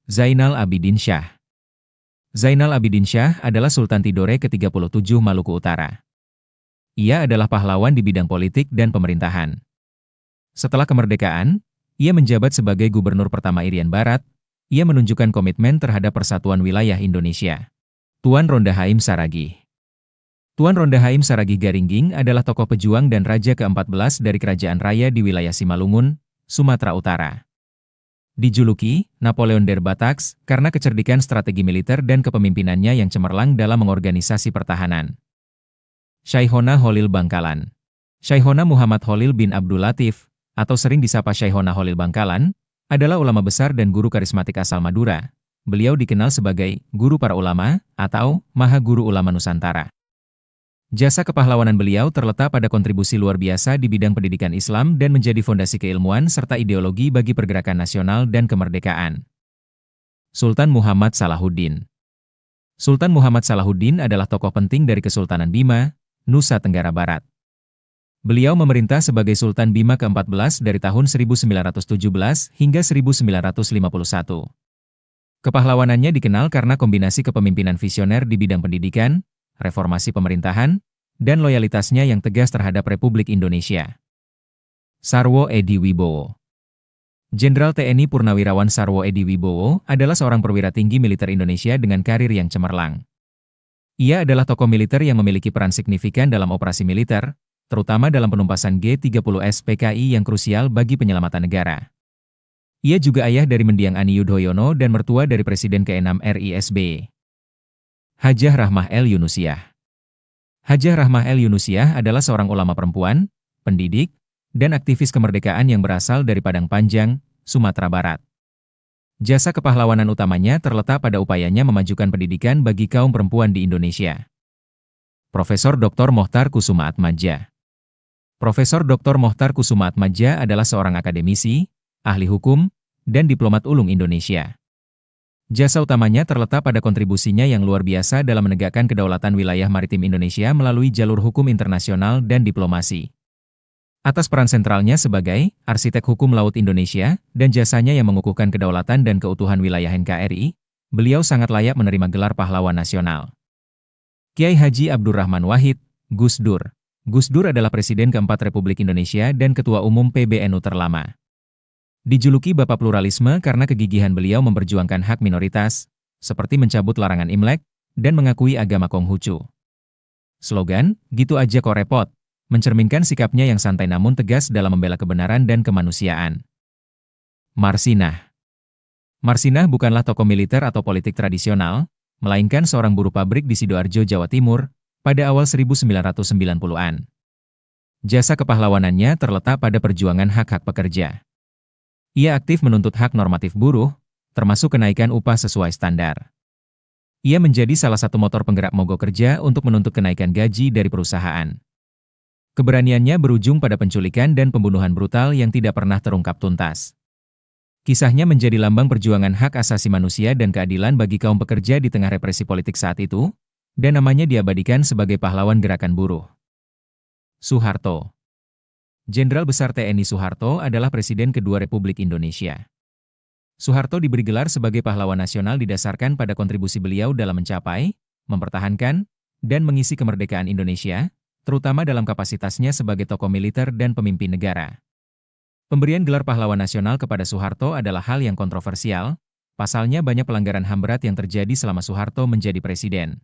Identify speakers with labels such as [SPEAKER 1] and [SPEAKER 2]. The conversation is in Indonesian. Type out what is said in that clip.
[SPEAKER 1] Zainal Abidin Syah. Zainal Abidin Syah adalah Sultan Tidore ke-37 Maluku Utara. Ia adalah pahlawan di bidang politik dan pemerintahan. Setelah kemerdekaan, ia menjabat sebagai gubernur pertama Irian Barat. Ia menunjukkan komitmen terhadap persatuan wilayah Indonesia. Tuan Ronda Haim Saragih. Tuan Ronda Haim Saragih Garingging adalah tokoh pejuang dan raja ke-14 dari Kerajaan Raya di wilayah Simalungun, Sumatera Utara. Dijuluki Napoleon der Bataks karena kecerdikan strategi militer dan kepemimpinannya yang cemerlang dalam mengorganisasi pertahanan. Syaihona Holil Bangkalan. Syaihona Muhammad Holil bin Abdul Latif, atau sering disapa Syaihona Holil Bangkalan, adalah ulama besar dan guru karismatik asal Madura. Beliau dikenal sebagai Guru Para Ulama atau Maha Guru Ulama Nusantara. Jasa kepahlawanan beliau terletak pada kontribusi luar biasa di bidang pendidikan Islam dan menjadi fondasi keilmuan serta ideologi bagi pergerakan nasional dan kemerdekaan. Sultan Muhammad Salahuddin. Sultan Muhammad Salahuddin adalah tokoh penting dari Kesultanan Bima, Nusa Tenggara Barat. Beliau memerintah sebagai Sultan Bima ke-14 dari tahun 1917 hingga 1951. Kepahlawanannya dikenal karena kombinasi kepemimpinan visioner di bidang pendidikan, reformasi pemerintahan, dan loyalitasnya yang tegas terhadap Republik Indonesia. Sarwo Edi Wibowo. Jenderal TNI Purnawirawan Sarwo Edi Wibowo adalah seorang perwira tinggi militer Indonesia dengan karir yang cemerlang. Ia adalah tokoh militer yang memiliki peran signifikan dalam operasi militer, terutama dalam penumpasan G30S PKI yang krusial bagi penyelamatan negara. Ia juga ayah dari mendiang Ani Yudhoyono dan mertua dari Presiden ke-6 RI SBY. Hajah Rahmah El Yunusiah. Hajah Rahmah El Yunusiah adalah seorang ulama perempuan, pendidik, dan aktivis kemerdekaan yang berasal dari Padang Panjang, Sumatera Barat. Jasa kepahlawanan utamanya terletak pada upayanya memajukan pendidikan bagi kaum perempuan di Indonesia. Profesor Dr. Mohtar Kusuma Atmadja. Profesor Dr. Mohtar Kusuma Atmadja adalah seorang akademisi, ahli hukum, dan diplomat ulung Indonesia. Jasa utamanya terletak pada kontribusinya yang luar biasa dalam menegakkan kedaulatan wilayah maritim Indonesia melalui jalur hukum internasional dan diplomasi. Atas peran sentralnya sebagai arsitek hukum laut Indonesia dan jasanya yang mengukuhkan kedaulatan dan keutuhan wilayah NKRI, beliau sangat layak menerima gelar pahlawan nasional. Kiai Haji Abdurrahman Wahid, Gus Dur. Gus Dur adalah Presiden keempat Republik Indonesia dan Ketua Umum PBNU terlama. Dijuluki Bapak Pluralisme karena kegigihan beliau memperjuangkan hak minoritas, seperti mencabut larangan Imlek dan mengakui agama Konghucu. Slogan, "Gitu aja kok repot," mencerminkan sikapnya yang santai namun tegas dalam membela kebenaran dan kemanusiaan. Marsinah. Marsinah bukanlah tokoh militer atau politik tradisional, melainkan seorang buruh pabrik di Sidoarjo, Jawa Timur, pada awal 1990-an. Jasa kepahlawanannya terletak pada perjuangan hak-hak pekerja. Ia aktif menuntut hak normatif buruh, termasuk kenaikan upah sesuai standar. Ia menjadi salah satu motor penggerak mogok kerja untuk menuntut kenaikan gaji dari perusahaan. Keberaniannya berujung pada penculikan dan pembunuhan brutal yang tidak pernah terungkap tuntas. Kisahnya menjadi lambang perjuangan hak asasi manusia dan keadilan bagi kaum pekerja di tengah represi politik saat itu, dan namanya diabadikan sebagai pahlawan gerakan buruh. Soeharto. Jenderal Besar TNI Soeharto adalah Presiden kedua Republik Indonesia. Soeharto diberi gelar sebagai pahlawan nasional didasarkan pada kontribusi beliau dalam mencapai, mempertahankan, dan mengisi kemerdekaan Indonesia, terutama dalam kapasitasnya sebagai tokoh militer dan pemimpin negara. Pemberian gelar pahlawan nasional kepada Soeharto adalah hal yang kontroversial, pasalnya banyak pelanggaran HAM berat yang terjadi selama Soeharto menjadi presiden.